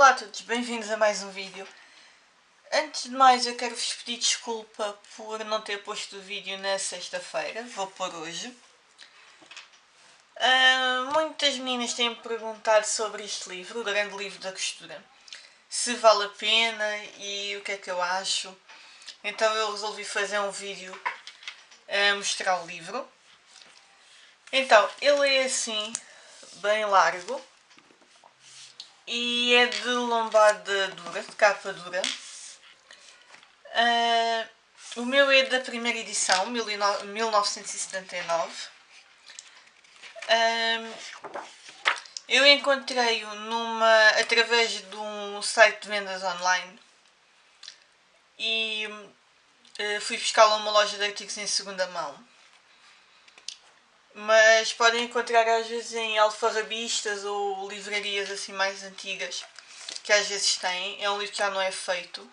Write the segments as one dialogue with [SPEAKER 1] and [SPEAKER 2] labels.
[SPEAKER 1] Olá a todos, bem-vindos a mais um vídeo. Antes de mais eu quero vos pedir desculpa por não ter posto o vídeo na sexta-feira, vou pôr hoje. Muitas meninas têm-me perguntado sobre este livro, O Grande Livro da Costura. Se vale a pena e o que é que eu acho. Então eu resolvi fazer um vídeo a mostrar o livro. Então, ele é assim, bem largo. E é de lombada dura, de capa dura. O meu é da primeira edição, 1979. Eu encontrei-o através de um site de vendas online e fui buscá-lo a uma loja de artigos em segunda mão. Mas podem encontrar às vezes em alfarrabistas ou livrarias assim mais antigas, que às vezes têm. É um livro que já não é feito.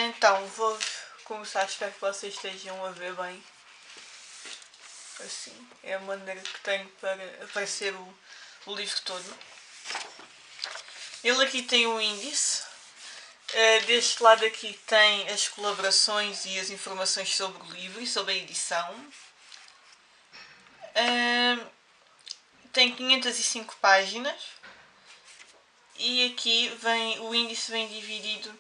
[SPEAKER 1] Então vou começar, espero que vocês estejam a ver bem. Assim, é a maneira que tenho para aparecer o livro todo. Ele aqui tem um índice. Deste lado aqui tem as colaborações e as informações sobre o livro e sobre a edição. Tem 505 páginas. E aqui o índice vem dividido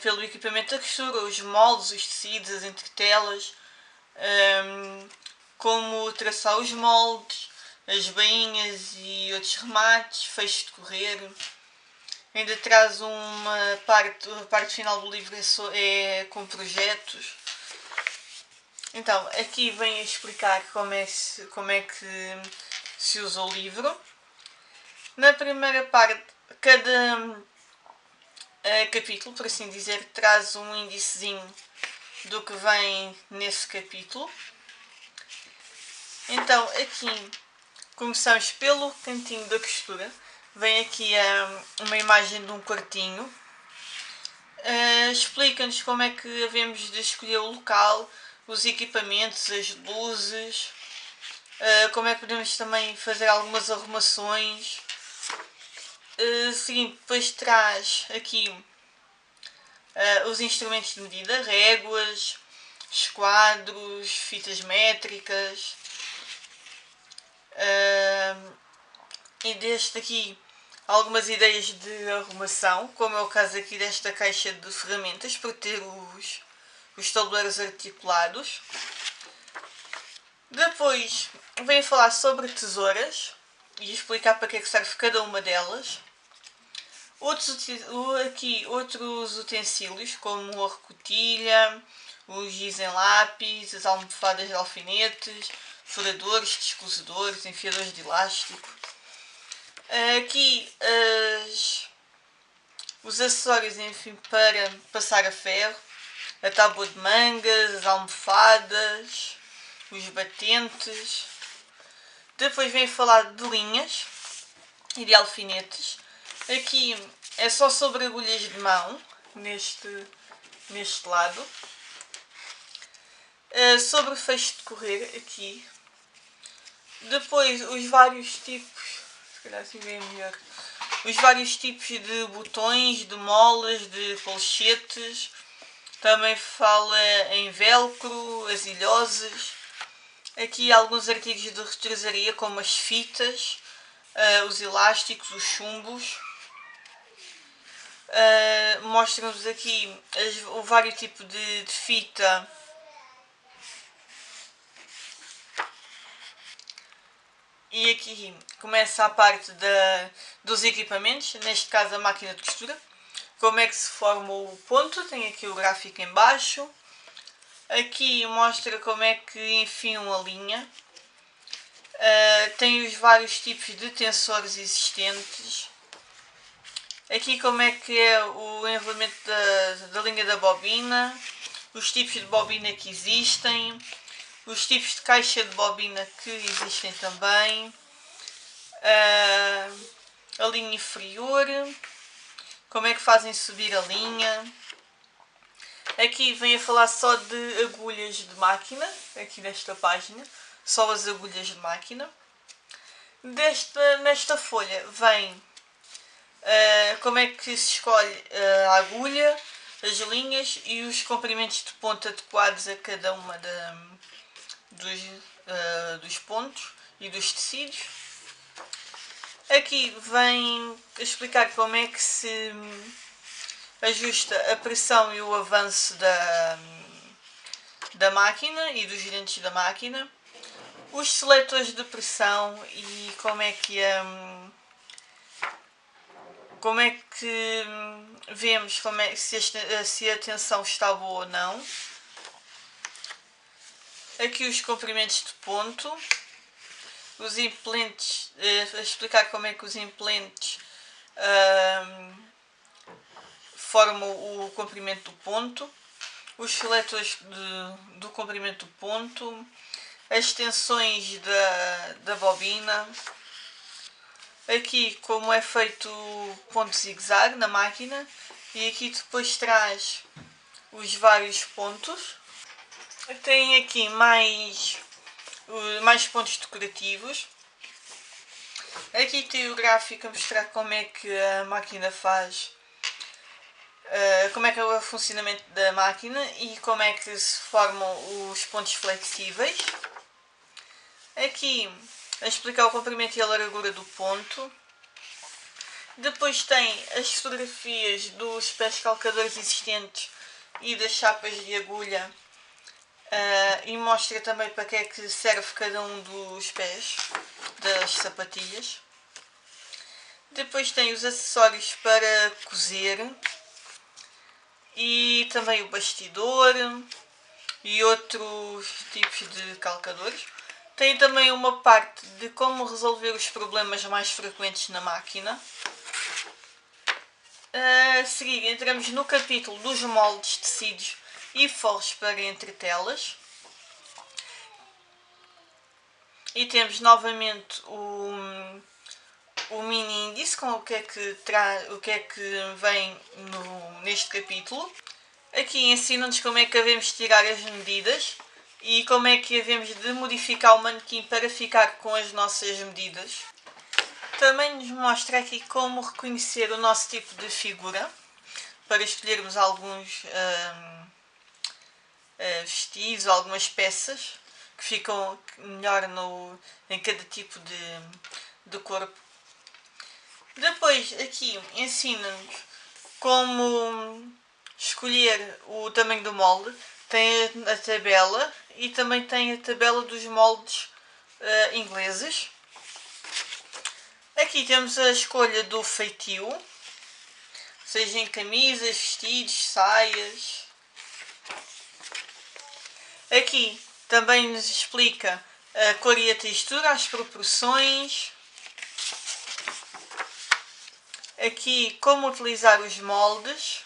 [SPEAKER 1] pelo equipamento da costura, os moldes, os tecidos, as entretelas, como traçar os moldes, as bainhas e outros remates, fecho de correr. Ainda traz a parte final do livro é com projetos. Então, aqui vem a explicar como é que se usa o livro. Na primeira parte, cada capítulo, por assim dizer, traz um índicezinho do que vem nesse capítulo. Então, aqui começamos pelo cantinho da costura. Vem aqui uma imagem de um quartinho. Explica-nos como é que havemos de escolher o local, os equipamentos, as luzes, como é que podemos também fazer algumas arrumações. Seguinte, depois traz aqui os instrumentos de medida, réguas, esquadros, fitas métricas. E deste aqui algumas ideias de arrumação, como é o caso aqui desta caixa de ferramentas para ter os tabuleiros articulados. Depois vem falar sobre tesouras e explicar para que é que serve cada uma delas. Outros utensílios, como a recotilha, os giz em lápis, as almofadas de alfinetes, furadores, descosedores, enfiadores de elástico. Aqui os acessórios, enfim, para passar a ferro, a tábua de mangas, as almofadas, os batentes. Depois vem falar de linhas e de alfinetes. Aqui é só sobre agulhas de mão, neste lado. Sobre fecho de correr, aqui. Depois os vários tipos, se calhar assim bem melhor, os vários tipos de botões, de molas, de colchetes. Também fala em velcro, as ilhosas. Aqui alguns artigos de retrosaria, como as fitas, os elásticos, os chumbos. Mostra-nos aqui o vários tipos de fita. E aqui começa a parte dos equipamentos, neste caso a máquina de costura. Como é que se forma o ponto, tem aqui o gráfico em baixo. Aqui mostra como é que enfiam a linha. Tem os vários tipos de tensores existentes. Aqui como é que é o envelope da linha da bobina. Os tipos de bobina que existem. Os tipos de caixa de bobina que existem também. A linha inferior. Como é que fazem subir a linha. Aqui vem a falar só de agulhas de máquina. Aqui nesta página. Só as agulhas de máquina. Nesta folha vem como é que se escolhe a agulha, as linhas e os comprimentos de ponto adequados a cada uma dos pontos e dos tecidos. Aqui vem explicar como é que se ajusta a pressão e o avanço da máquina e dos dentes da máquina, os seletores de pressão e como é que vemos se a tensão está boa ou não. Aqui os comprimentos de ponto, os implements, explicar como é que os implements formam o comprimento do ponto, os seletores do comprimento do ponto, as tensões da bobina. Aqui como é feito o ponto zigue-zague na máquina, e aqui depois traz os vários pontos. Tem aqui mais pontos decorativos. Aqui tem o gráfico a mostrar como é que a máquina faz, como é que é o funcionamento da máquina e como é que se formam os pontos flexíveis. Aqui a explicar o comprimento e a largura do ponto. Depois tem as fotografias dos pés calcadores existentes e das chapas de agulha, e mostra também para que é que serve cada um dos pés das sapatilhas. Depois tem os acessórios para cozer e também o bastidor e outros tipos de calcadores. Tem também uma parte de como resolver os problemas mais frequentes na máquina. A seguir entramos no capítulo dos moldes, tecidos e forros para entretelas. E temos novamente o mini índice com o que é que vem neste capítulo. Aqui ensinam-nos como é que devemos tirar as medidas e como é que devemos de modificar o manequim para ficar com as nossas medidas. Também nos mostra aqui como reconhecer o nosso tipo de figura para escolhermos alguns vestidos, algumas peças que ficam melhor em cada tipo de corpo. Depois aqui ensina-nos como escolher o tamanho do molde. Tem a tabela e também tem a tabela dos moldes ingleses. Aqui temos a escolha do feitio, seja em camisas, vestidos, saias. Aqui também nos explica a cor e a textura, as proporções. Aqui como utilizar os moldes.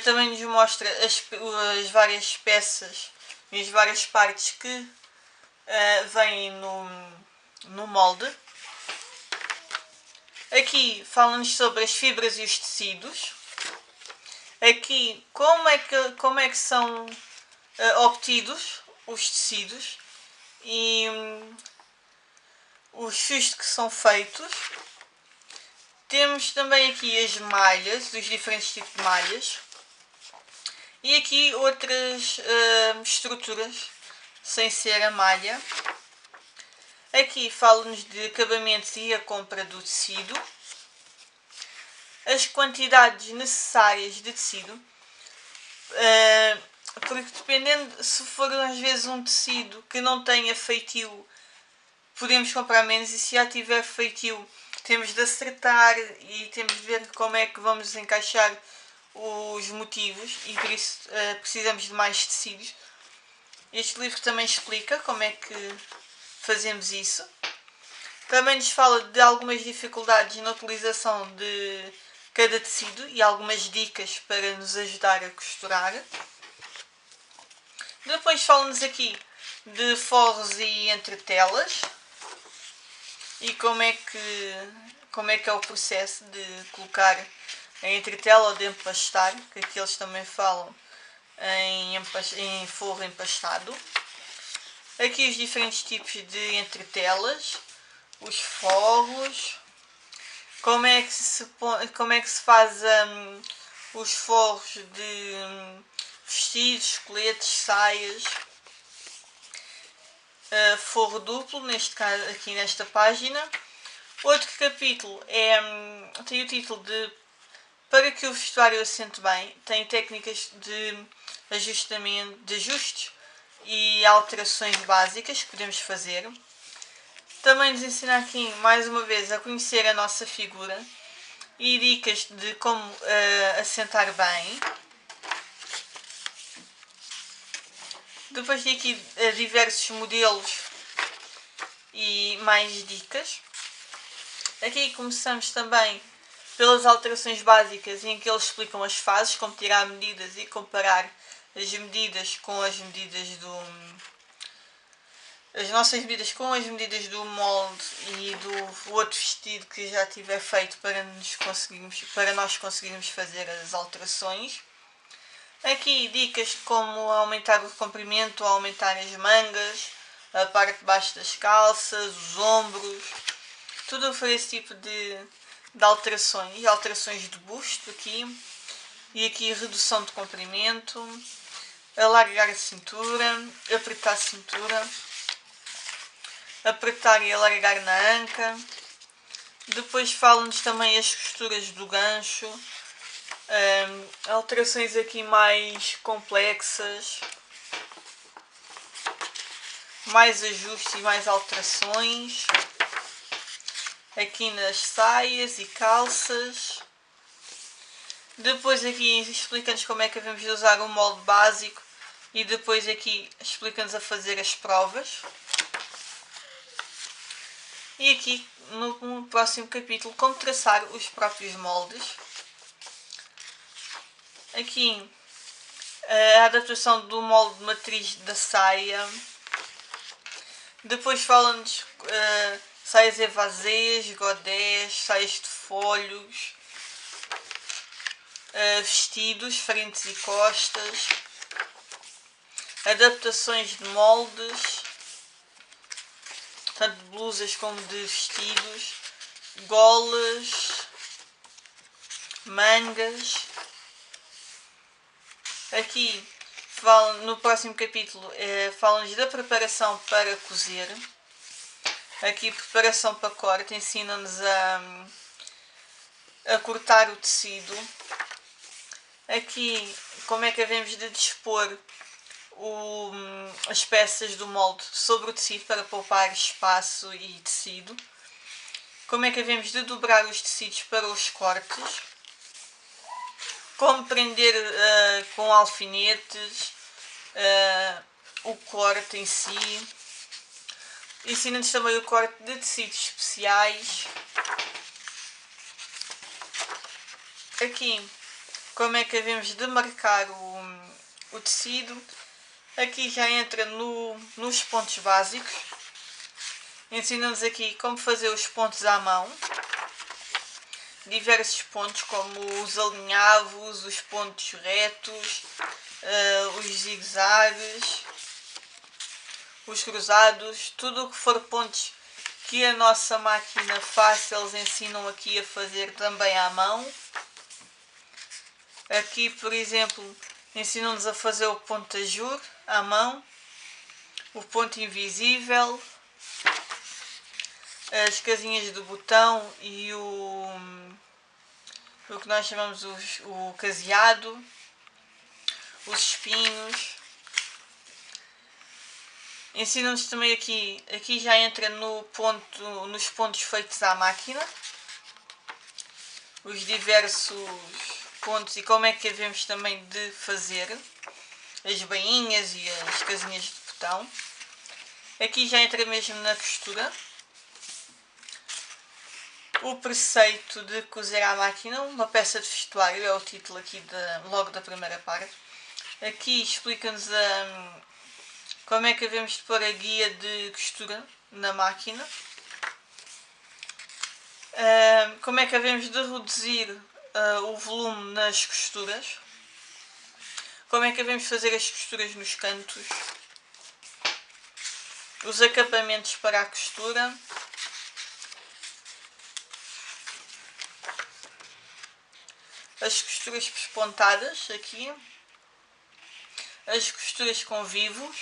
[SPEAKER 1] Também nos mostra as várias peças e as várias partes que vêm no molde. Aqui fala-nos sobre as fibras e os tecidos. Aqui como é que são obtidos os tecidos e os fios que são feitos. Temos também aqui as malhas, os diferentes tipos de malhas. E aqui outras estruturas sem ser a malha. Aqui fala-nos de acabamentos e a compra do tecido. As quantidades necessárias de tecido. Porque dependendo, se for às vezes um tecido que não tenha feitio, podemos comprar menos, e se já tiver feitio temos de acertar e temos de ver como é que vamos encaixar os motivos, e por isso precisamos de mais tecidos. Este livro também explica como é que fazemos isso. Também nos fala de algumas dificuldades na utilização de cada tecido e algumas dicas para nos ajudar a costurar. Depois fala-nos aqui de forros e entretelas e como é que é o processo de colocar a entretela ou de empastar, que aqui eles também falam em forro empastado. Aqui os diferentes tipos de entretelas, os forros, como é que se faz os forros de vestidos, coletes, saias, forro duplo, neste caso aqui nesta página. Outro capítulo tem o título de Para que o vestuário assente bem, tem técnicas de ajustamento, de ajustes e alterações básicas que podemos fazer. Também nos ensina aqui mais uma vez a conhecer a nossa figura e dicas de como assentar bem. Depois tem aqui diversos modelos e mais dicas. Aqui começamos também pelas alterações básicas em que eles explicam as fases, como tirar medidas e comparar as medidas com as medidas as nossas medidas com as medidas do molde e do outro vestido que já tiver feito para nós conseguirmos fazer as alterações. Aqui dicas de como aumentar o comprimento, aumentar as mangas, a parte de baixo das calças, os ombros, tudo foi esse tipo de alterações de busto aqui, e aqui redução de comprimento, alargar a cintura, apertar a cintura, apertar e alargar na anca. Depois falam-nos também as costuras do gancho, alterações aqui mais complexas, mais ajustes e mais alterações aqui nas saias e calças. Depois aqui explica-nos como é que devemos usar o molde básico e depois aqui explica-nos a fazer as provas. E aqui no próximo capítulo como traçar os próprios moldes. Aqui a adaptação do molde de matriz da saia. Depois fala-nos saias evasês, godés, saias de folhos, vestidos, frentes e costas, adaptações de moldes, tanto de blusas como de vestidos, golas, mangas. Aqui no próximo capítulo falam-nos da preparação para cozer. Aqui preparação para corte, ensina-nos a cortar o tecido. Aqui como é que devemos de dispor as peças do molde sobre o tecido para poupar espaço e tecido. Como é que devemos de dobrar os tecidos para os cortes. Como prender com alfinetes o corte em si. Ensina-nos também o corte de tecidos especiais. Aqui como é que devemos de marcar o tecido. Aqui já entra nos pontos básicos. Ensina-nos aqui como fazer os pontos à mão. Diversos pontos como os alinhavos, os pontos retos, os zigue-zagues, os cruzados, tudo o que for pontos que a nossa máquina faz, eles ensinam aqui a fazer também à mão. Aqui, por exemplo, ensinam-nos a fazer o ponto ajur à mão, o ponto invisível, as casinhas do botão e o que nós chamamos o caseado, os espinhos. Ensinam-nos também aqui já entra nos pontos feitos à máquina, os diversos pontos e como é que devemos também de fazer as bainhas e as casinhas de botão. Aqui já entra mesmo na costura. O preceito de cozer à máquina, uma peça de vestuário, é o título aqui logo da primeira parte. Aqui explica-nos como é que devemos de pôr a guia de costura na máquina. Como é que devemos de reduzir o volume nas costuras. Como é que devemos fazer as costuras nos cantos. Os acabamentos para a costura. as costuras pespontadas aqui, as costuras com vivos,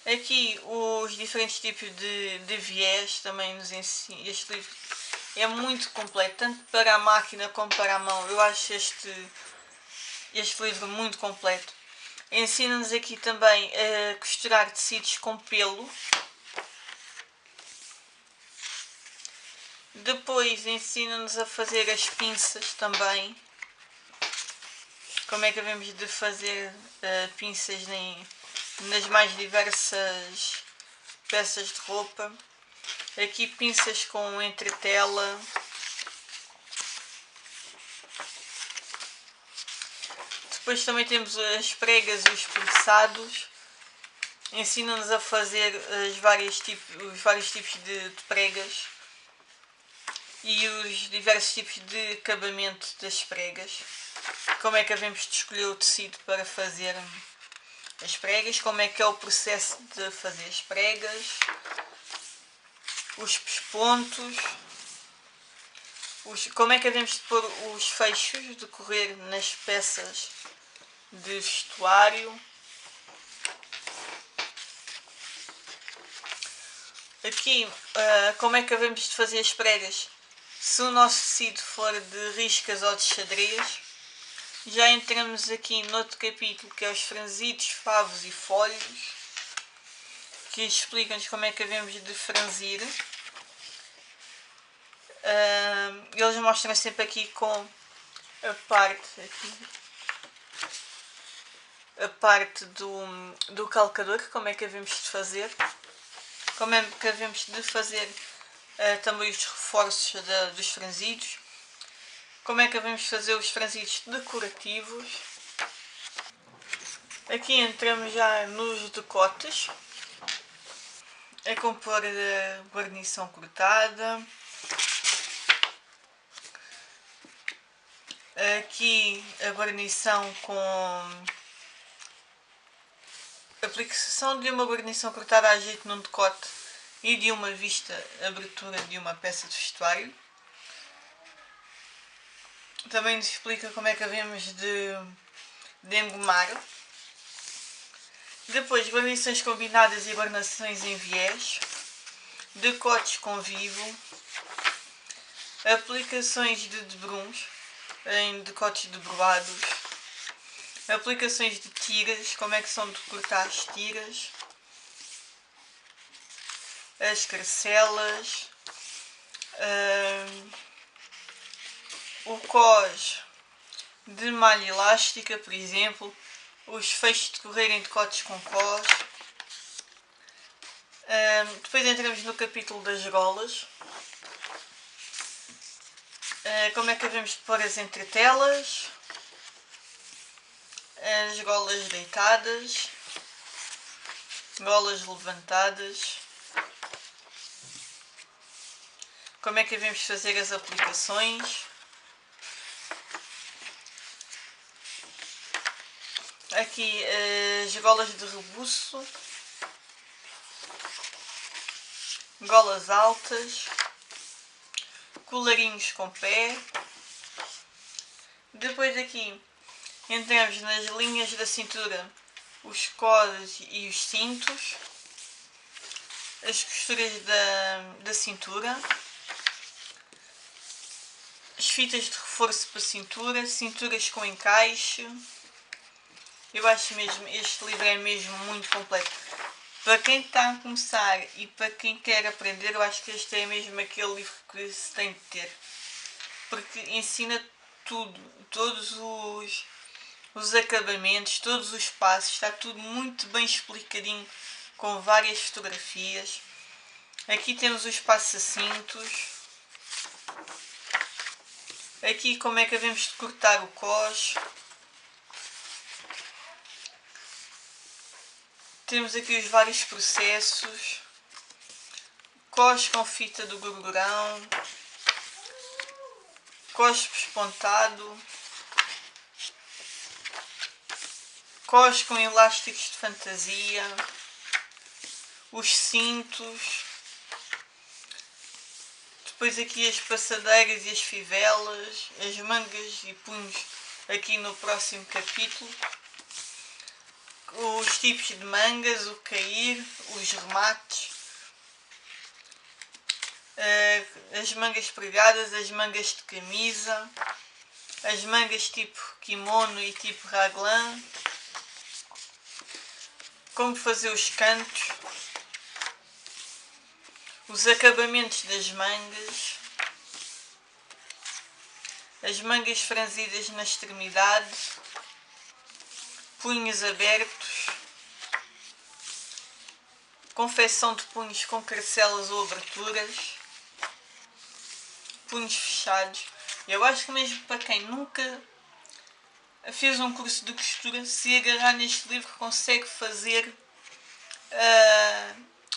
[SPEAKER 1] aqui os diferentes tipos de viés também nos ensina. Este livro é muito completo, tanto para a máquina como para a mão. Eu acho este livro muito completo. Ensina-nos aqui também a costurar tecidos com pelo. Depois ensina-nos a fazer as pinças também. Como é que devemos de fazer pinças nas mais diversas peças de roupa. Aqui pinças com entretela. Depois também temos as pregas e os pressados. Ensinam-nos a fazer os vários tipos de pregas e os diversos tipos de acabamento das pregas. Como é que devemos de escolher o tecido para fazer as pregas, como é que é o processo de fazer as pregas, os pespontos, como é que devemos de pôr os fechos de correr nas peças de vestuário. Aqui, como é que devemos de fazer as pregas se o nosso tecido for de riscas ou de xadrez. Já entramos aqui noutro capítulo que é os franzidos, favos e folhos, que explicam-nos como é que devemos de franzir. Eles mostram sempre aqui com a parte do calcador, como é que devemos de fazer, como é que devemos de fazer também os reforços dos franzidos, como é que devemos fazer os franzidos decorativos. Aqui entramos já nos decotes, a compor a guarnição cortada. Aqui a guarnição com aplicação de uma guarnição cortada a jeito num decote e de uma vista abertura de uma peça de vestuário. Também nos explica como é que devemos de engomar. Depois guarnições combinadas e guarnições em viés, decotes com vivo, aplicações de debruns em decotes debruados, aplicações de tiras, como é que são de cortar as tiras, as carcelas, o cós de malha elástica, por exemplo, os feixes de correr em decotes com cós. Depois entramos no capítulo das golas. Como é que devemos pôr as entretelas, as golas deitadas, golas levantadas, como é que devemos fazer as aplicações. Aqui as golas de rebuço, golas altas, colarinhos com pé. Depois aqui entramos nas linhas da cintura, os cós e os cintos, as costuras da cintura, as fitas de reforço para cintura, cinturas com encaixe. Eu acho mesmo, este livro é mesmo muito completo. Para quem está a começar e para quem quer aprender, eu acho que este é mesmo aquele livro que se tem de ter. Porque ensina tudo, todos os acabamentos, todos os passos, está tudo muito bem explicadinho, com várias fotografias. Aqui temos os passacintos. Aqui como é que devemos de cortar o cós. Temos aqui os vários processos. Cós com fita do gorgorão. Cós pespontado. Cós com elásticos de fantasia. Os cintos. Depois aqui as passadeiras e as fivelas, as mangas e punhos aqui no próximo capítulo. Os tipos de mangas, o cair, os remates, as mangas pregadas, as mangas de camisa, as mangas tipo kimono e tipo raglan, como fazer os cantos, os acabamentos das mangas, as mangas franzidas na extremidade, punhos abertos, confecção de punhos com carcelas ou aberturas, punhos fechados. Eu acho que mesmo para quem nunca fez um curso de costura, se agarrar neste livro consegue fazer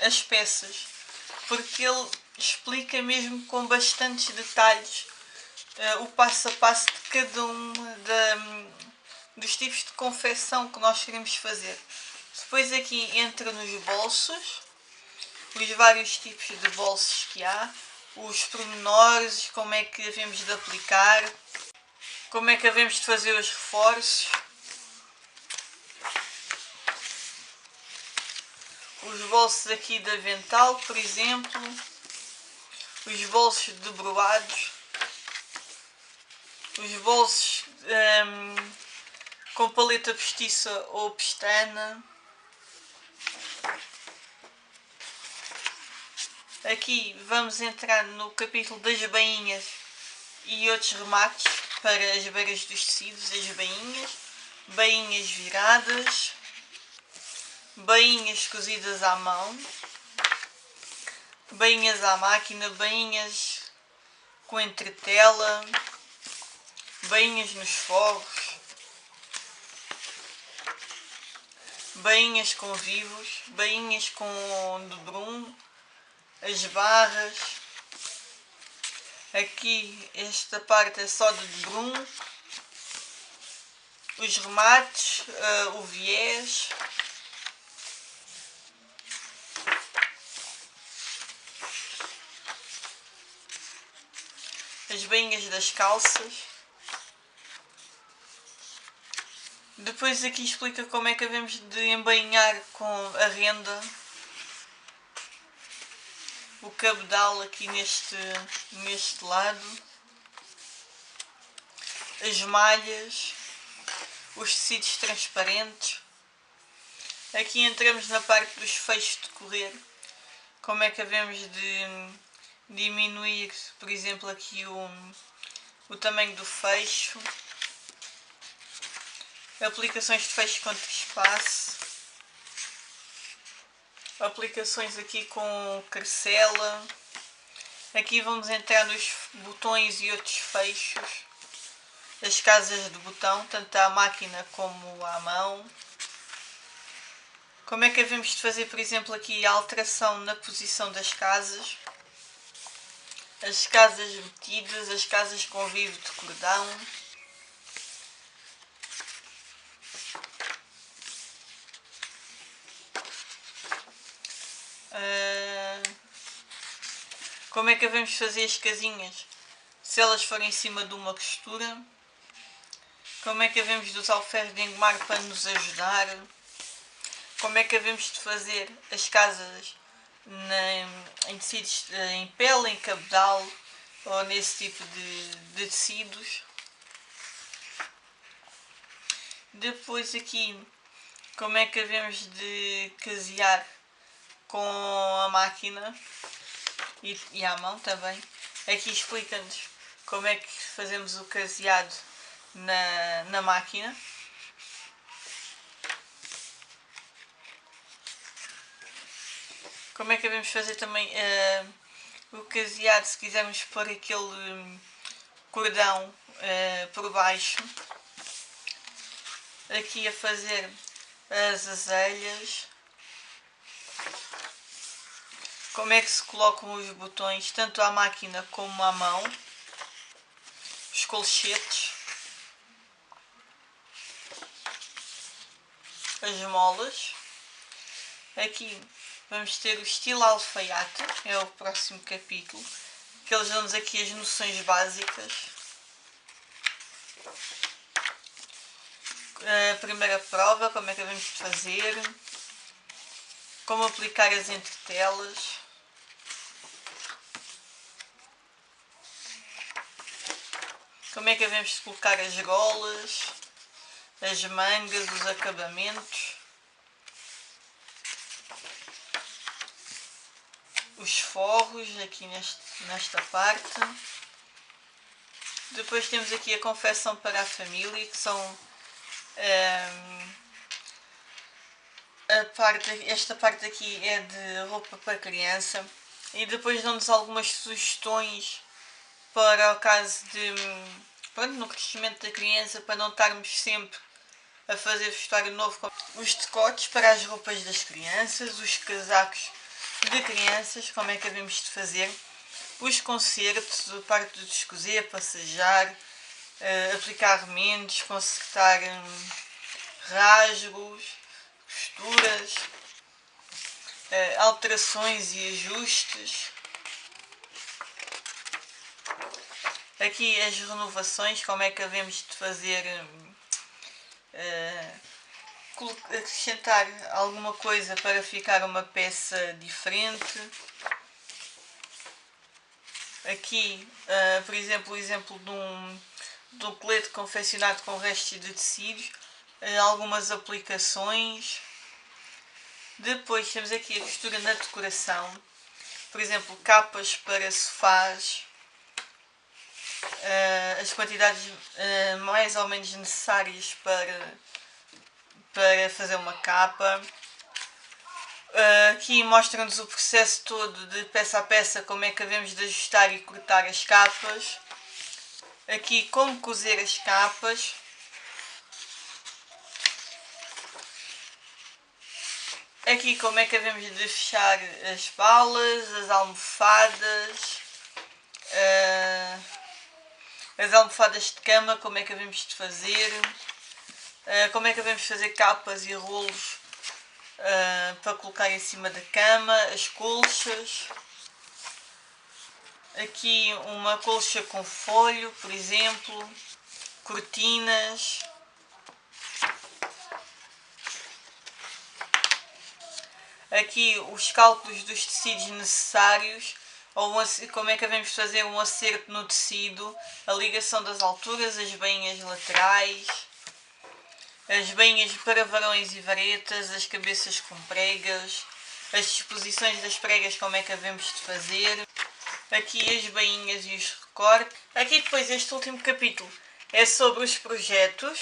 [SPEAKER 1] as peças, porque ele explica mesmo com bastantes detalhes o passo a passo de cada um dos tipos de confecção que nós queremos fazer. Depois aqui entra nos bolsos, os vários tipos de bolsos que há, os pormenores, como é que havemos de aplicar, como é que havemos de fazer os reforços, os bolsos aqui de avental, por exemplo, os bolsos dobroados, os bolsos com paleta postiça ou pestana. Aqui vamos entrar no capítulo das bainhas e outros remates para as beiras dos tecidos, as bainhas, bainhas viradas, bainhas cozidas à mão, bainhas à máquina, bainhas com entretela, bainhas nos fogos, bainhas com vivos, bainhas com dobrum, as barras. Aqui esta parte é só de dobrum, os remates, o viés, as bainhas das calças. Depois aqui explica como é que devemos de embainhar com a renda, o cabedal aqui neste lado, as malhas, os tecidos transparentes. Aqui entramos na parte dos feixes de correr, como é que devemos de diminuir, por exemplo, aqui o tamanho do fecho, aplicações de fecho contra espaço, aplicações aqui com carcela. Aqui vamos entrar nos botões e outros fechos, as casas de botão, tanto à máquina como à mão. Como é que devemos de fazer, por exemplo, aqui a alteração na posição das casas, as casas metidas, as casas com vivo de cordão. Como é que devemos fazer as casinhas se elas forem em cima de uma costura. Como é que devemos de usar o ferro de engomar para nos ajudar. Como é que devemos de fazer as casas em tecidos em pele, em cabedal ou nesse tipo de tecidos. Depois aqui, como é que devemos de casear com a máquina e à mão também. Aqui explica-nos como é que fazemos o caseado na máquina. Como é que devemos fazer também o caseado se quisermos pôr aquele cordão por baixo. Aqui a fazer as azelhas. Como é que se colocam os botões, tanto à máquina como à mão. Os colchetes. As molas. Aqui vamos ter o estilo alfaiate, é o próximo capítulo, que que eles dão-nos aqui as noções básicas. A primeira prova, como é que devemos fazer, como aplicar as entretelas, como é que devemos colocar as golas, as mangas, os acabamentos, os forros aqui nesta parte. Depois temos aqui a confecção para a família, que são esta parte aqui é de roupa para criança, e depois dão-nos algumas sugestões para o caso de, no crescimento da criança, para não estarmos sempre a fazer vestuário novo. Os decotes para as roupas das crianças, os casacos de crianças, como é que devemos de fazer, os concertos, a parte de descozer, passejar, aplicar remendos, consertar rasgos, costuras, alterações e ajustes. Aqui as renovações, como é que devemos de fazer, acrescentar alguma coisa para ficar uma peça diferente. Aqui, por exemplo, o exemplo de um colete confeccionado com restos de tecidos, algumas aplicações. Depois temos aqui a costura na decoração, por exemplo, capas para sofás, as quantidades mais ou menos necessárias para fazer uma capa. Aqui mostra-nos o processo todo de peça a peça, como é que devemos de ajustar e cortar as capas. Aqui como cozer as capas. Aqui como é que devemos de fechar as balas, as almofadas, de cama, como é que devemos de fazer, como é que devemos fazer capas e rolos para colocar em cima da cama, as colchas. Aqui uma colcha com folho, por exemplo, cortinas. Aqui os cálculos dos tecidos necessários, ou como é que devemos fazer um acerto no tecido, a ligação das alturas, as bainhas laterais, as bainhas para varões e varetas, as cabeças com pregas, as disposições das pregas, como é que devemos de fazer. Aqui as bainhas e os recortes. Aqui depois este último capítulo é sobre os projetos.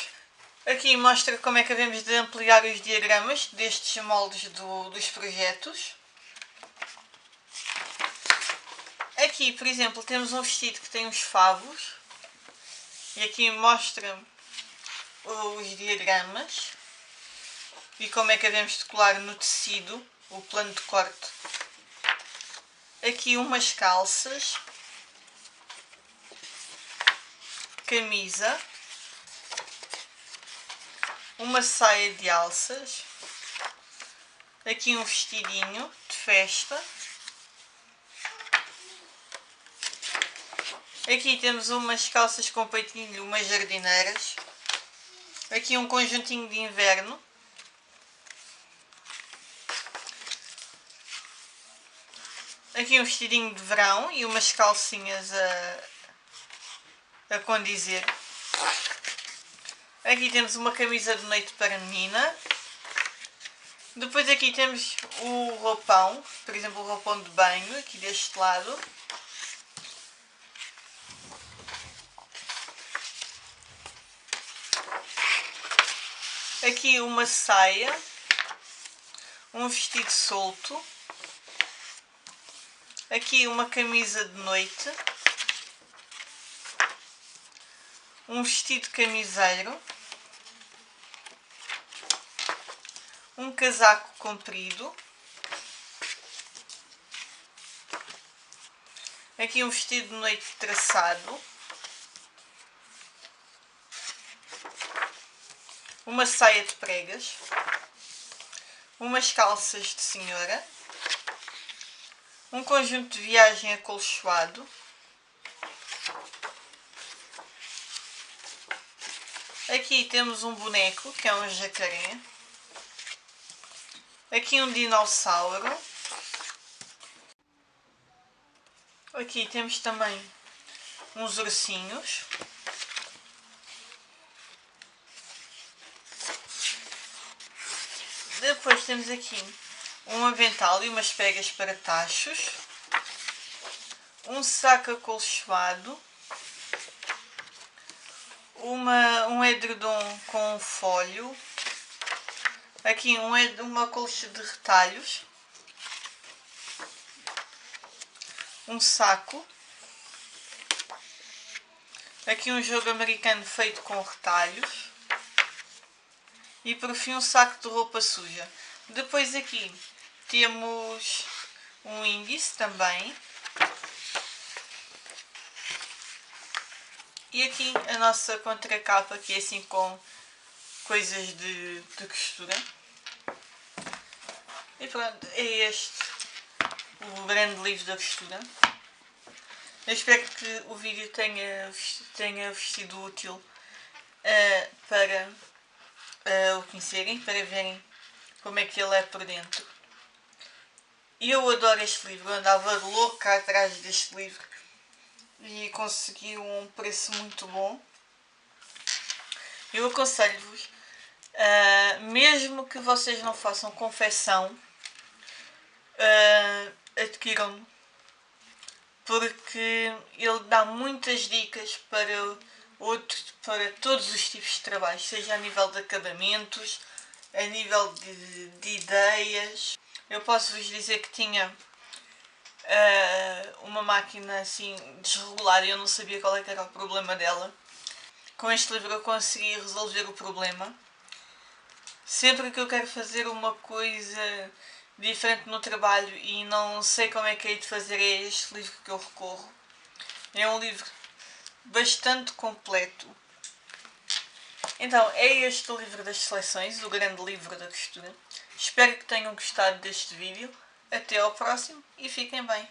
[SPEAKER 1] Aqui mostra como é que devemos de ampliar os diagramas destes moldes dos projetos. Aqui, por exemplo, temos um vestido que tem uns favos. E aqui mostra os diagramas. E como é que devemos de colar no tecido o plano de corte. Aqui umas calças. Camisa. Uma saia de alças, aqui um vestidinho de festa, aqui temos umas calças com peitinho, umas jardineiras, aqui um conjuntinho de inverno, aqui um vestidinho de verão e umas calcinhas a condizer. Aqui temos uma camisa de noite para menina. Depois aqui temos o roupão, por exemplo o roupão de banho, aqui deste lado. Aqui uma saia, um vestido solto. Aqui uma camisa de noite. Um vestido camiseiro. Um casaco comprido. Aqui um vestido de noite traçado. Uma saia de pregas. Umas calças de senhora. Um conjunto de viagem acolchoado. Aqui temos um boneco, que é um jacaré. Aqui um dinossauro. Aqui temos também uns ursinhos. Depois temos aqui um avental e umas pegas para tachos. Um saco acolchoado. Um edredom com um folho. Aqui uma colcha de retalhos. Um saco. Aqui um jogo americano feito com retalhos. E por fim um saco de roupa suja. Depois aqui temos um índice também. E aqui a nossa contracapa, que é assim com coisas de costura. E pronto, é este o grande livro da costura. Eu espero que o vídeo tenha sido útil para o conhecerem, para verem como é que ele é por dentro. E eu adoro este livro, eu andava louca atrás deste livro e consegui um preço muito bom. Eu aconselho-vos, mesmo que vocês não façam confecção, adquiram-no, porque ele dá muitas dicas para todos os tipos de trabalhos, seja a nível de acabamentos, a nível de ideias. Eu posso vos dizer que tinha uma máquina assim desregulada e eu não sabia qual era o problema dela. Com este livro eu consegui resolver o problema. Sempre que eu quero fazer uma coisa diferente no trabalho e não sei como é que hei de fazer, é este livro que eu recorro. É um livro bastante completo. Então, é este o livro das seleções, o grande livro da costura. Espero que tenham gostado deste vídeo. Até ao próximo e fiquem bem.